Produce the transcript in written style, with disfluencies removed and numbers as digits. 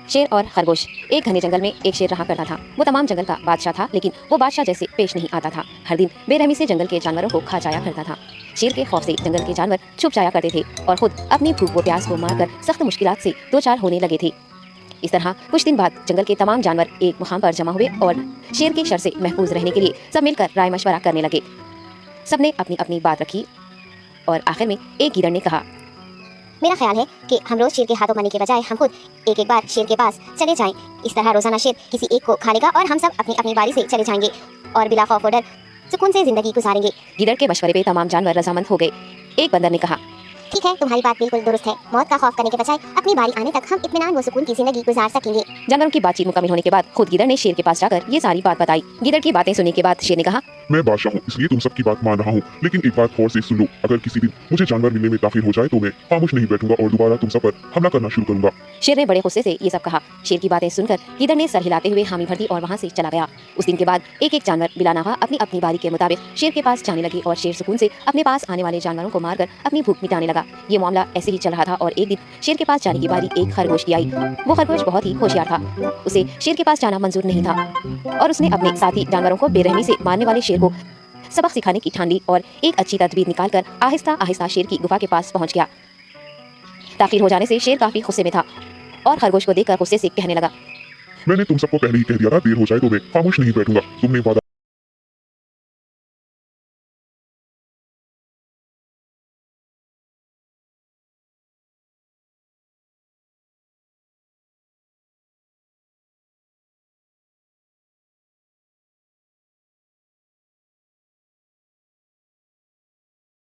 शेर और खरगोश। एक घने जंगल में एक शेर रहा करता था। वो तमाम जंगल का बादशाह था, लेकिन वो बादशाह जैसे पेश नहीं आता था। हर दिन बेरहमी से जंगल के जानवरों को खा जाया करता था। शेर के खौफ से जंगल के जानवर छुप जाया करते थे और खुद अपनी भूख व प्यास को मारकर सख्त मुश्किलात से दो चार होने लगे थे। इस तरह कुछ दिन बाद जंगल के तमाम जानवर एक मुकाम पर जमा हुए और शेर के शर से महफूज रहने के लिए सब मिलकर राय मशवरा करने लगे। सबने अपनी अपनी बात रखी और आखिर में एक गीदड़ ने कहा, मेरा ख्याल है कि हम रोज शेर के हाथों मरने के बजाय हम खुद एक एक बार शेर के पास चले जाएं। इस तरह रोजाना शेर किसी एक को खा लेगा और हम सब अपनी अपनी बारी से चले जाएंगे और बिला खौफ व डर सुकून से जिंदगी गुजारेंगे। गीदड़ के मशवरे पे तमाम जानवर रजामंद हो गए। एक बंदर ने कहा, ठीक है, तुम्हारी बात बिल्कुल दुरुस्त है। मौत का खौफ करने के बजाय अपनी बारी आने तक हम इत्मीनान व सुकून की जिंदगी गुजार सकेंगे। जानवरों की बातचीत मुकम्मल होने के बाद खुद गीदड़ ने शेर के पास जाकर ये सारी बात बताई। गीदड़ की बातें सुनने के बाद शेर ने कहा, मैं बादशाह हूँ, इसलिए तुम सबकी बात मान रहा हूँ, लेकिन एक बात गौर से सुन लो। अगर किसी दिन मुझे जानवर मिलने में ताखिर हो जाए तो मैं खामोश नहीं बैठूंगा और दोबारा तुम सब पर हमला करना शुरू करूंगा। शेर ने बड़े गुस्से से ये सब कहा। शेर की बातें सुनकर गीदड़ ने सर हिलाते हुए हामी भर दी और वहाँ से चला गया। उस दिन के बाद एक एक जानवर बिलानावा अपनी अपनी बारी के मुताबिक शेर के पास जाने लगे और शेर सुकून से अपने पास आने वाले जानवरों को मारकर अपनी भूख मिटाने लगा। ये मामला ऐसे ही चल रहा था और एक दिन शेर के पास जाने की बारी एक खरगोश की आई। वो खरगोश बहुत ही होशियार था। उसे शेर के पास जाना मंजूर नहीं था और उसने अपने साथी जानवरों को बेरहमी से मारने वाले शेर को सबक सिखाने की ठान ली और एक अच्छी तदबीर निकालकर आहिस्ता आहिस्ता शेर की गुफा के पास पहुंच गया। ताखिर हो जाने से शेर काफी गुस्से में था और खरगोश को देखकर गुस्से से कहने लगा, मैंने तुम सबको पहले ही कह दिया था, देर हो जाए तो मैं खामोश नहीं बैठूंगा। तुमने वादा